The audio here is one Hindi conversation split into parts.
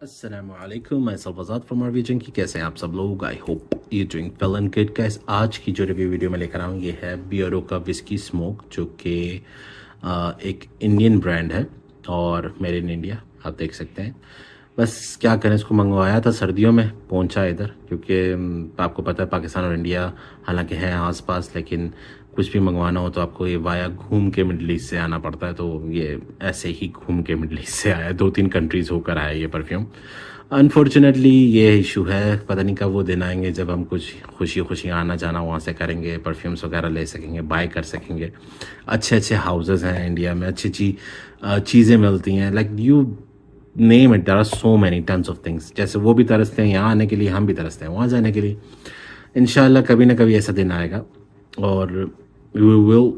अस्सलामुअलैकुम, मैं सल्फाज़ाद फ्रॉम आरवी जंकी। कैसे हैं आप सब लोग? I hope you doing well and good guys. आज की जो रिव्यू वीडियो मैं लेकर आया हूँ ये है बियरो का विस्की स्मोक, जो कि एक इंडियन ब्रांड है और मेड इन इंडिया, आप देख सकते हैं। बस क्या करें, इसको मंगवाया था सर्दियों में, पहुंचा इधर क्योंकि आपको पता है पाकिस्तान और इंडिया हालांकि है आसपास, लेकिन कुछ भी मंगवाना हो तो आपको ये वाया घूम के मिडल ईस्ट से आना पड़ता है। तो ये ऐसे ही घूम के मिडल ईस्ट से आया, 2-3 कंट्रीज़ होकर आया ये परफ्यूम। अनफॉर्चुनेटली ये इशू है, पता नहीं कब वो दिन आएंगे जब हम कुछ खुशी खुशी आना जाना वहाँ से करेंगे, परफ्यूम्स वगैरह ले सकेंगे, बाय कर सकेंगे। अच्छे अच्छे हाउसेस हैं इंडिया में, अच्छी अच्छी चीज़ें मिलती हैं, like you name it, there are so many tons of things. जैसे वो भी तरसते हैं यहाँ आने के लिए, हम भी तरसते हैं वहाँ जाने के लिए। इंशाल्लाह कभी ना कभी ऐसा दिन आएगा और वी विल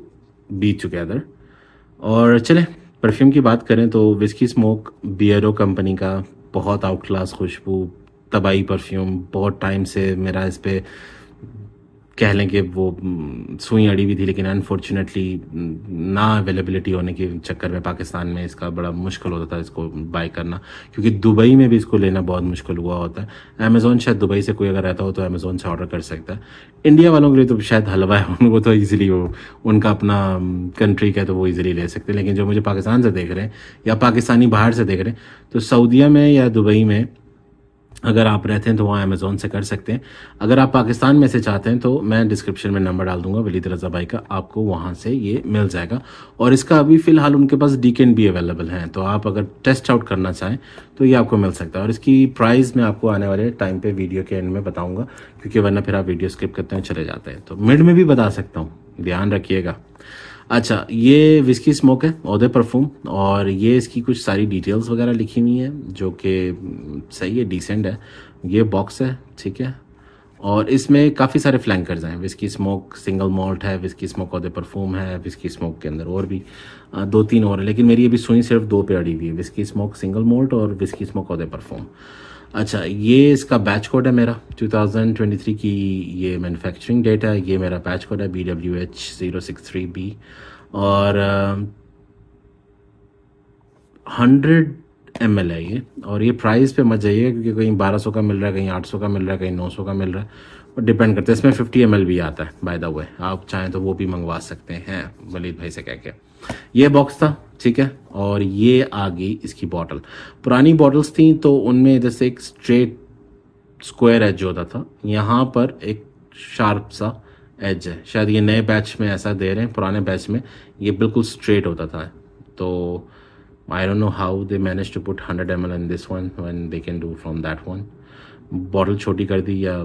बी टुगेदर। और चलें परफ्यूम की बात करें तो विस्की स्मोक बियरो कंपनी का बहुत आउट क्लास खुशबू, तबाही परफ्यूम। बहुत टाइम से मेरा इस पे कह लें कि वो सुई अड़ी हुई थी, लेकिन अनफॉर्चुनेटली ना अवेलेबिलिटी होने के चक्कर में पाकिस्तान में इसका बड़ा मुश्किल होता था इसको बाय करना, क्योंकि दुबई में भी इसको लेना बहुत मुश्किल हुआ होता है। अमेज़ॉन शायद दुबई से कोई अगर रहता हो तो अमेज़ॉन से ऑर्डर कर सकता है। इंडिया वालों के लिए तो शायद हलवा है, उनको तो ईजिली वो उनका अपना कंट्री का तो वो ईजिली ले सकते हैं। लेकिन जो मुझे पाकिस्तान से देख रहे हैं या पाकिस्तानी बाहर से देख रहे हैं, तो सऊदीया में या दुबई में अगर आप रहते हैं तो वहाँ अमेज़ॉन से कर सकते हैं। अगर आप पाकिस्तान में से चाहते हैं तो मैं डिस्क्रिप्शन में नंबर डाल दूंगा वलीद रज़ा भाई का, आपको वहाँ से ये मिल जाएगा। और इसका अभी फ़िलहाल उनके पास डीकेन भी अवेलेबल हैं, तो आप अगर टेस्ट आउट करना चाहें तो ये आपको मिल सकता है। और इसकी प्राइस मैं आपको आने वाले टाइम पे वीडियो के एंड में बताऊँगा, क्योंकि वरना फिर आप वीडियो स्किप करते हैं चले जाते हैं। तो मिड में भी बता सकता हूँ, ध्यान रखिएगा। अच्छा, ये विस्की स्मोक है ओदे परफ्यूम, और ये इसकी कुछ सारी डिटेल्स वगैरह लिखी हुई हैं जो कि सही है, डिसेंट है। ये बॉक्स है, ठीक है। और इसमें काफ़ी सारे फ्लैंकर्स हैं। विस्की स्मोक सिंगल मॉल्ट है, विस्की स्मोक ओदे परफ्यूम है, विस्की स्मोक के अंदर और भी 2-3 और है, लेकिन मेरी अभी सुई सिर्फ 2 पे अड़ी हुई है, विस्की स्मोक सिंगल मॉल्ट और विस्की स्मोक ओदे परफ्यूम। अच्छा, ये इसका बैच कोड है मेरा 2023 की ये मैन्युफैक्चरिंग डेट है। ये मेरा बैच कोड है BWH063B और 100 ml है ये। और ये प्राइस पे मत जाइए, क्योंकि कहीं 1200 का मिल रहा है, कहीं 800 का मिल रहा है, कहीं 900 का मिल रहा है, और डिपेंड करता है। इसमें 50 ml भी आता है बाय द वे, आप चाहें तो वो भी मंगवा सकते हैं वलीद भाई से कह के। ये बॉक्स था, ठीक है। और ये आ गई इसकी बॉटल। पुरानी बॉटल्स थी तो उनमें जैसे एक स्ट्रेट स्क्वायर एज होता था, यहाँ पर एक शार्प सा एज है। शायद ये नए बैच में ऐसा दे रहे हैं, पुराने बैच में ये बिल्कुल स्ट्रेट होता था। तो I don't know how they manage to put 100 ml in this one when they can do from that one. Bottle छोटी कर दी या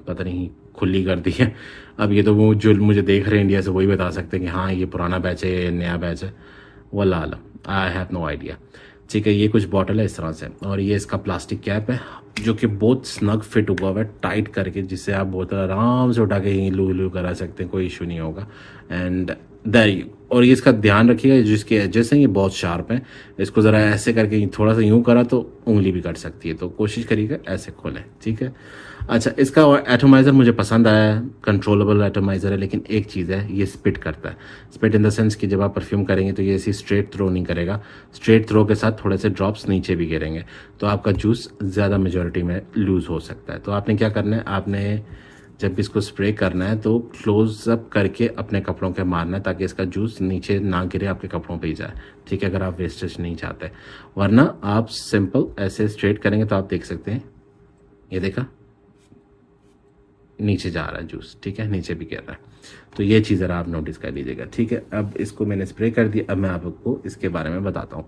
पता नहीं खुली कर दी है। अब ये तो वो जो मुझे देख रहे हैं इंडिया से वही बता सकते हैं कि हाँ ये पुराना बैच है या नया बैच है, वल्लाह आलम, आई हैव नो आइडिया। ठीक है, ये कुछ बॉटल है इस तरह से, और ये इसका प्लास्टिक कैप है जो कि बहुत स्नग फिट हुआ हुआ है टाइट करके, जिससे आप बोतल आराम से उठा के लू लू करा सकते हैं, कोई इशू नहीं होगा। एंड दैट, और ये इसका ध्यान रखिएगा जिसके एजेस हैं ये बहुत शार्प हैं, इसको ज़रा ऐसे करके थोड़ा सा यूं करा तो उंगली भी कट सकती है, तो कोशिश करिएगा ऐसे खोलें, ठीक है। अच्छा, इसका एटोमाइज़र मुझे पसंद आया, कंट्रोलेबल एटोमाइज़र है, लेकिन एक चीज़ है, ये स्पिट करता है। स्पिट इन द सेंस कि जब आप परफ्यूम करेंगे तो ये ऐसी स्ट्रेट थ्रो नहीं करेगा, स्ट्रेट थ्रो के साथ थोड़े से ड्रॉप्स नीचे भी गिरेंगे, तो आपका जूस ज़्यादा मेजॉरिटी में लूज़ हो सकता है। तो आपने क्या करना है, आपने जब इसको स्प्रे करना है तो क्लोज अप करके अपने कपड़ों के मारना है, ताकि इसका जूस नीचे ना गिरे, आपके कपड़ों पे ही जाए, ठीक है, अगर आप वेस्टेज नहीं चाहते। वरना आप सिंपल ऐसे स्ट्रेट करेंगे तो आप देख सकते हैं, ये देखा नीचे जा रहा है जूस, ठीक है, नीचे भी गिर रहा है। तो ये चीज़ ज़रा आप नोटिस कर लीजिएगा, ठीक है। अब इसको मैंने स्प्रे कर दिया, अब मैं आपको इसके बारे में बताता हूँ।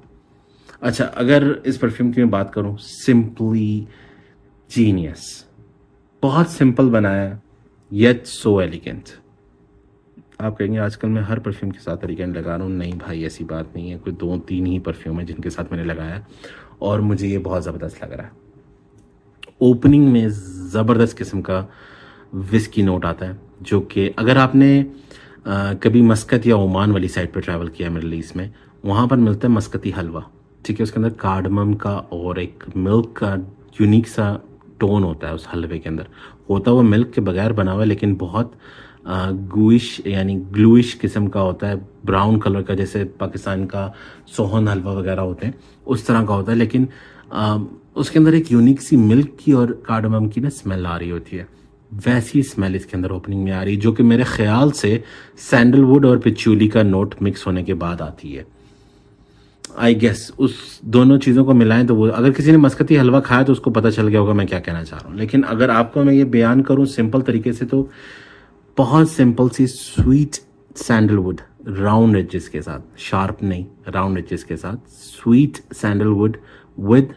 अच्छा, अगर इस परफ्यूम की मैं बात करूँ, सिंपली जीनियस, बहुत सिंपल बनाया येट सो एलिगेंट। आप कहेंगे आजकल मैं हर परफ्यूम के साथ एलिगेंट लगा रहा हूँ, नहीं भाई ऐसी बात नहीं है, कोई 2-3 ही परफ्यूम है जिनके साथ मैंने लगाया और मुझे ये बहुत ज़बरदस्त लग रहा है। ओपनिंग में ज़बरदस्त किस्म का विस्की नोट आता है, जो कि अगर आपने कभी मस्कत या ओमान वाली साइड पर ट्रैवल किया मिडल ईस्ट में, वहाँ पर मिलता है मस्कती हलवा, ठीक है। उसके अंदर कार्डमम का और एक मिल्क का यूनिक सा टोन होता है उस हलवे के अंदर, होता हुआ मिल्क के बगैर बना हुआ है, लेकिन बहुत गुइश यानी ग्लूइश किस्म का होता है, ब्राउन कलर का, जैसे पाकिस्तान का सोहन हलवा वगैरह होते हैं उस तरह का होता है। लेकिन उसके अंदर एक यूनिक सी मिल्क की और कार्डमम की ना स्मेल आ रही होती है, वैसी स्मेल इसके अंदर ओपनिंग में आ रही है, जो कि मेरे ख्याल से सैंडलवुड और पिचूली का नोट मिक्स होने के बाद आती है। आई गेस उस दोनों चीज़ों को मिलाएं तो वो, अगर किसी ने मस्कती हलवा खाया तो उसको पता चल गया होगा मैं क्या कहना चाह रहा हूँ, लेकिन अगर आपको मैं ये बयान करूँ सिंपल तरीके से तो बहुत सिंपल सी स्वीट सैंडलवुड राउंड एजेस के साथ, शार्प नहीं, राउंड एजेस के साथ sweet sandalwood with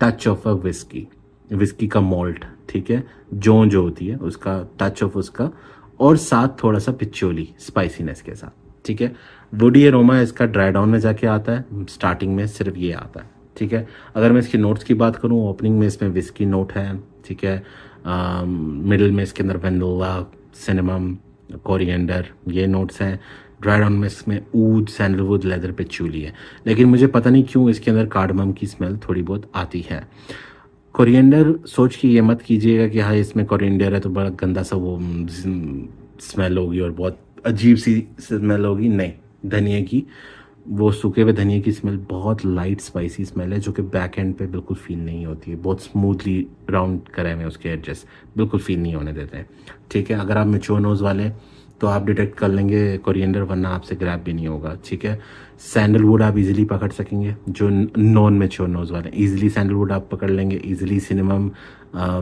touch of a whisky, whisky का मॉल्ट, ठीक है, जो होती है उसका टच ऑफ उसका, और साथ थोड़ा सा पिच्चोली स्पाइसीनेस के साथ, ठीक है। वुडी एरोमा इसका ड्राई डाउन में जाके आता है, स्टार्टिंग में सिर्फ ये आता है, ठीक है। अगर मैं इसकी नोट्स की बात करूँ, ओपनिंग में इसमें विस्की नोट है, ठीक है, मिडिल में इसके अंदर वेनिला, सिनेमम, कोरिएंडर, ये नोट्स हैं। ड्राई डाउन में इसमें ऊद, सैंडलवुड, लेदर, पिचूली है, लेकिन मुझे पता नहीं क्यों इसके अंदर कार्डमम की स्मेल थोड़ी बहुत आती है। कोरिएंडर सोच के ये मत कीजिएगा कि हाँ इसमें कोरिएंडर है तो बड़ा गंदा सा वो स्मेल होगी और बहुत अजीब सी स्मेल होगी, नहीं। धनिया की, वो सूखे हुए धनिया की स्मेल बहुत लाइट स्पाइसी स्मेल है, जो कि बैक एंड पे बिल्कुल फील नहीं होती है, बहुत स्मूथली राउंड करे हुए उसके एडजस्ट, बिल्कुल फील नहीं होने देते हैं, ठीक है। अगर आप मैच्योर नोज वाले हैं तो आप डिटेक्ट कर लेंगे कोरिएंडर, वरना आपसे ग्रैब भी नहीं होगा, ठीक है। सैंडलवुड आप इजीली पकड़ सकेंगे, जो नॉन मैच्योर नोज वाले इजीली सैंडलवुड आप पकड़ लेंगे, इजीली सिनेमम,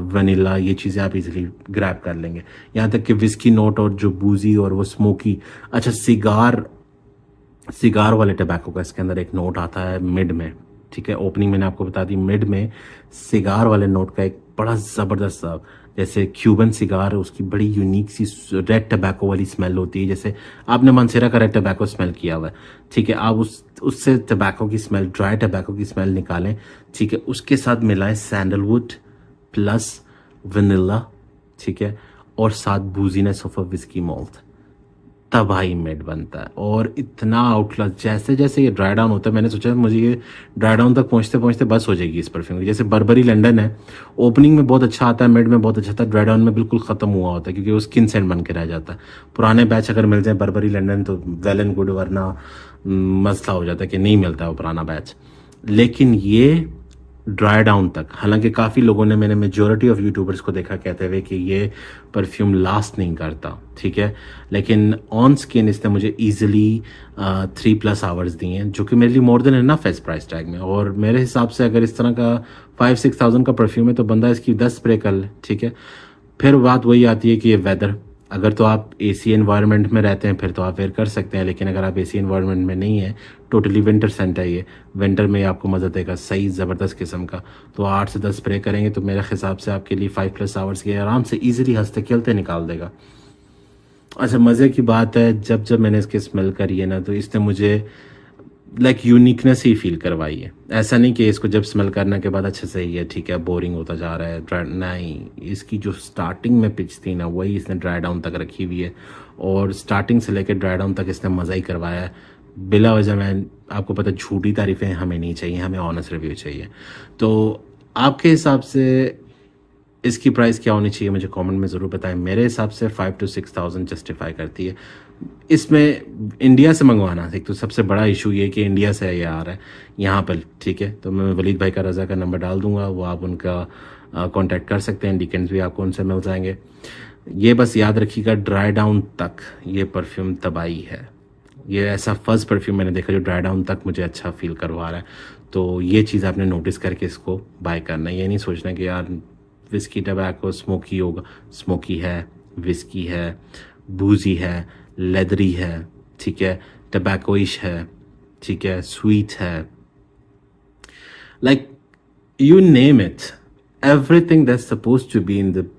वनीला, ये चीज़ें आप इजीली ग्रैब कर लेंगे। यहाँ तक कि विस्की नोट और जो बूजी और वो स्मोकी, अच्छा सिगार वाले टबैको का इसके अंदर एक नोट आता है मिड में, ठीक है। ओपनिंग मैंने आपको बता दी, मिड में सिगार वाले नोट का एक बड़ा ज़बरदस्त सा, जैसे क्यूबन सिगार है उसकी बड़ी यूनिक सी रेड टबैको वाली स्मेल होती है, जैसे आपने मंसेरा का रेड टबैको स्मेल किया हुआ है, ठीक है। आप उससे टबैको की स्मेल, ड्राई टबैको की स्मेल निकालें, ठीक है, उसके साथ मिलाएं सैंडलवुड प्लस वनीला, ठीक है, और साथ बूजीनेस ऑफ अ विस्की मॉल्ट, तब हाई मेड बनता है। और इतना आउटक्लास, जैसे जैसे ये ड्राई डाउन होता है, मैंने सोचा मुझे ये ड्राई डाउन तक पहुंचते पहुंचते बस हो जाएगी इस परफ्यूम की। जैसे बर्बरी लंदन है, ओपनिंग में बहुत अच्छा आता है, मिड में बहुत अच्छा आता है, ड्राई डाउन में बिल्कुल खत्म हुआ होता है, क्योंकि वो स्किन सेंट बन के रह जाता है। पुराने बैच अगर मिल जाए बर्बरी लंदन तो वेल एंड गुड, वरना मसला हो जाता है कि नहीं मिलता है वो पुराना बैच। लेकिन ये ड्राई डाउन तक, हालांकि काफ़ी लोगों ने, मैंने मेजोरिटी ऑफ यूट्यूबर्स को देखा कहते हुए कि ये परफ्यूम लास्ट नहीं करता, ठीक है, लेकिन ऑन स्किन इसने मुझे ईजिली 3+ आवर्स दिए हैं, जो कि मेरे लिए मोर देन इनफ है इस प्राइस टैग में। और मेरे हिसाब से अगर इस तरह का 5-6 थाउजेंड का परफ्यूम है तो बंदा इसकी 10 स्प्रे कर ले, ठीक है। फिर बात वही आती है कि ये वेदर, अगर तो आप एसी एनवायरनमेंट में रहते हैं फिर तो आप वेयर कर सकते हैं, लेकिन अगर आप एसी एनवायरनमेंट में नहीं है, टोटली विंटर सेंट है ये, विंटर में आपको मज़ा देगा सही ज़बरदस्त किस्म का, तो 8 से 10 स्प्रे करेंगे तो मेरे हिसाब से आपके लिए 5+ आवर्स के आराम से ईजिली हंसते खेलते निकाल देगा। अच्छा, मज़े की बात है, जब मैंने इसकी स्मेल करी है ना, तो इसने मुझे लाइक यूनिकनेस ही फील करवाई है। ऐसा नहीं कि इसको जब स्मेल करने के बाद अच्छा सही है, ठीक है, बोरिंग होता जा रहा है, नहीं, इसकी जो स्टार्टिंग में पिच थी ना, वही इसने ड्राई डाउन तक रखी हुई है, और स्टार्टिंग से लेकर ड्राई डाउन तक इसने मज़ा ही करवाया है बिला वजह। मैं आपको पता, झूठी तारीफ़ें हमें नहीं चाहिए, हमें ऑनेस्ट रिव्यू चाहिए। तो आपके हिसाब से इसकी प्राइस क्या होनी चाहिए, मुझे कमेंट में ज़रूर बताएं। मेरे हिसाब से 5 to 6 थाउजेंड जस्टिफाई करती है। इसमें इंडिया से मंगवाना, एक तो सबसे बड़ा इशू ये कि इंडिया से ये आ रहा है यहाँ पर, ठीक है। तो मैं वलीद भाई का, रज़ा का नंबर डाल दूंगा, वो आप उनका कांटेक्ट कर सकते हैं, डिकेंड्स भी आपको उनसे मिल जाएंगे। ये बस याद रखिएगा, ड्राई डाउन तक ये परफ्यूम तबाही है। ये ऐसा फर्स्ट परफ्यूम मैंने देखा जो ड्राई डाउन तक मुझे अच्छा फील करवा रहा है। तो ये चीज़ आपने नोटिस करके इसको बाय करना है। ये नहीं सोचना कि यार विस्की टबैको स्मोकी होगा, स्मोकी है, विस्की है, बूजी है, लेदरी है, ठीक है, टबैकोइश है, ठीक है, स्वीट है, like you name it, everything that's supposed to be in the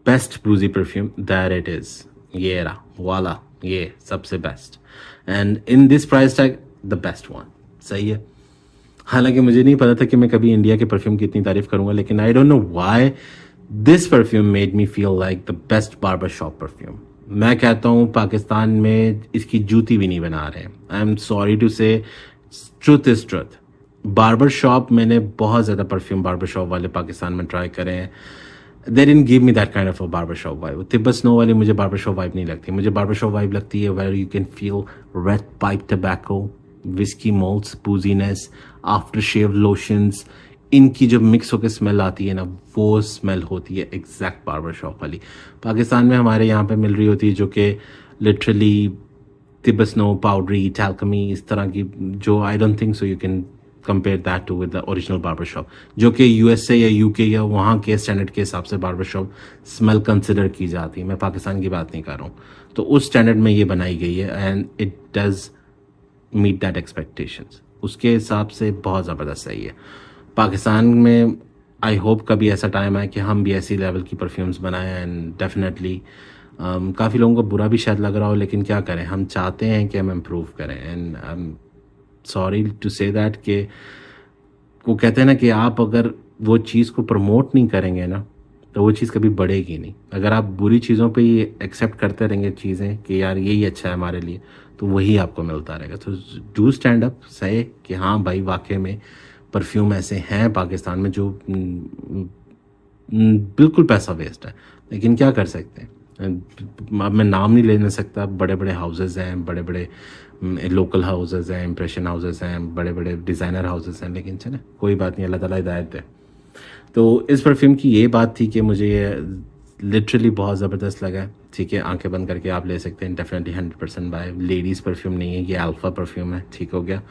best boozy perfume, that it is. ये रहा वाला, ये सबसे best, and in this price tag the best one. सही है। हालांकि मुझे नहीं पता था कि मैं कभी इंडिया के परफ्यूम की इतनी तारीफ करूंगा, लेकिन आई don't know why this perfume made me feel like the best barber shop perfume. मैं कहता हूं पाकिस्तान में इसकी जूती भी नहीं बना रहे। आई एम सॉरी टू से, truth is truth. Barber shop, मैंने बहुत ज़्यादा परफ्यूम बार्बर शॉप वाले पाकिस्तान में ट्राई करे हैं, they didn't give me that kind of a barber shop vibe. Tibet snow वाली मुझे बार्बर शॉप वाइब नहीं लगती। मुझे बार्बर शॉप वाइब लगती है where you can feel red pipe tobacco, whisky malts, booziness, after shave lotions, इनकी जो मिक्स होकर स्मेल आती है ना, वो स्मेल होती है एग्जैक्ट बार्बर शॉप वाली। पाकिस्तान में हमारे यहाँ पे मिल रही होती है जो कि लिटरली तिब्बत-स्नो, पाउडरी, टैल्कमी, इस तरह की, जो I don't think so you can compare that to with the original barber shop, जो कि यूएसए या यूके या वहाँ के स्टैंडर्ड के हिसाब से बार्बर शॉप स्मेल कंसिडर की जाती है। मैं पाकिस्तान की बात नहीं कर रहा हूँ। तो उस स्टैंडर्ड में ये बनाई गई है and it does meet that expectations. उसके हिसाब से बहुत ज़बरदस्त सही है। पाकिस्तान में आई होप कभी ऐसा टाइम आए कि हम भी ऐसी लेवल की परफ्यूम्स बनाएं एंड डेफिनेटली काफ़ी लोगों को बुरा भी शायद लग रहा हो, लेकिन क्या करें, हम चाहते हैं कि हम इम्प्रूव करें and I am sorry to say that कि वो कहते हैं ना कि आप अगर वो चीज़ को प्रमोट नहीं करेंगे ना तो वो चीज़ कभी बढ़ेगी नहीं। अगर आप बुरी चीज़ों पे ही एक्सेप्ट करते रहेंगे चीज़ें कि यार यही अच्छा है हमारे लिए, तो वही आपको मिलता रहेगा। तो डू स्टैंड अप, सही कि हाँ भाई वाकई में परफ्यूम ऐसे हैं पाकिस्तान में जो बिल्कुल पैसा वेस्ट है, लेकिन क्या कर सकते हैं। अब मैं नाम नहीं लेने सकता, बड़े बड़े हाउसेज हैं, बड़े बड़े लोकल हाउसेज हैं, इम्प्रेशन हाउसेज हैं, बड़े बड़े डिज़ाइनर हाउसेज हैं, लेकिन चले कोई बात नहीं, अल्लाह ताला हिदायत है। तो इस परफ्यूम की ये बात थी कि मुझे ये लिटरली बहुत ज़बरदस्त लगा। ठीक है, आंखें बंद करके आप ले सकते हैं, डेफिनेटली 100% बाय। लेडीज़ परफ्यूम नहीं है, ये अल्फ़ा परफ्यूम है, ठीक हो गया।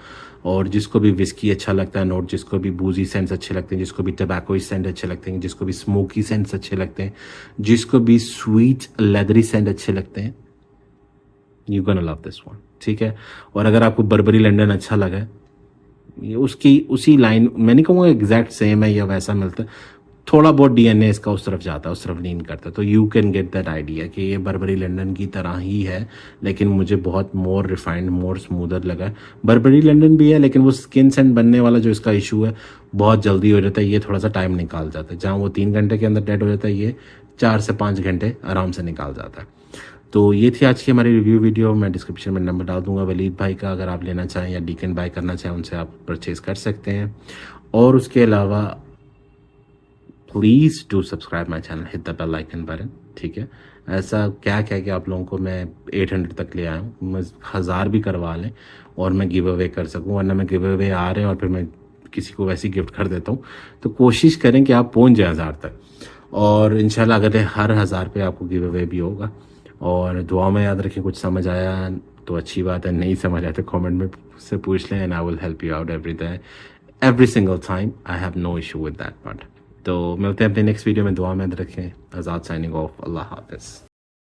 और जिसको भी विस्की अच्छा लगता है नोट, जिसको भी बूजी सेंट्स अच्छे लगते हैं, जिसको भी टबैको सेंट अच्छे लगते हैं, जिसको भी स्मोकी सेंट्स अच्छे लगते हैं, जिसको भी स्वीट लेदरी सेंट अच्छे लगते हैं, you gonna love this one. ठीक है, और अगर आपको बर्बरी लंदन अच्छा लगा, ये उसकी उसी लाइन, मैं नहीं कहूँगा एग्जैक्ट सेम है या वैसा मिलता है, थोड़ा बहुत डीएनए इसका उस तरफ जाता है, उस तरफ लीन करता है, तो you can get that idea कि ये बर्बरी लंदन की तरह ही है, लेकिन मुझे बहुत मोर रिफाइंड, मोर स्मूदर लगा। बर्बरी लंदन भी है, लेकिन वो स्किन सेंट बनने वाला जो इसका इशू है बहुत जल्दी हो जाता है, ये थोड़ा सा टाइम निकाल जाता है। जहाँ वो 3 घंटे के अंदर डेड हो जाता है, ये 4 से 5 घंटे आराम से निकाल जाता है। तो ये थी आज की हमारी रिव्यू वीडियो। मैं डिस्क्रिप्शन में नंबर डाल दूंगा वलीद भाई का, अगर आप लेना चाहें या डीकन बाय करना चाहें उनसे आप परचेज़ कर सकते हैं। और उसके अलावा please do subscribe my channel, hit the bell icon button. ठीक है, ऐसा क्या क्या कि आप लोगों को मैं 800 तक ले आया हूँ, मैं 1000 भी करवा लें और मैं गिव अवे कर सकूँ, वरना मैं गिव अवे आ रहे हैं और फिर मैं किसी को वैसी गिफ्ट कर देता हूँ। तो कोशिश करें कि आप पहुँच जाएँ 1000 तक, और इंशाल्लाह अगर हर 1000 पे आपको गिव अवे भी होगा। और दुआ में याद रखें, कुछ समझ आया तो अच्छी बात है, नहीं समझ आया तो कमेंट में से पूछ लें and I will help you out every single time. I have no issue with that part. तो मिलते हैं अपने नेक्स्ट वीडियो में, दुआ में याद रखें। आज़ाद साइनिंग ऑफ, अल्लाह हाफ़िज़।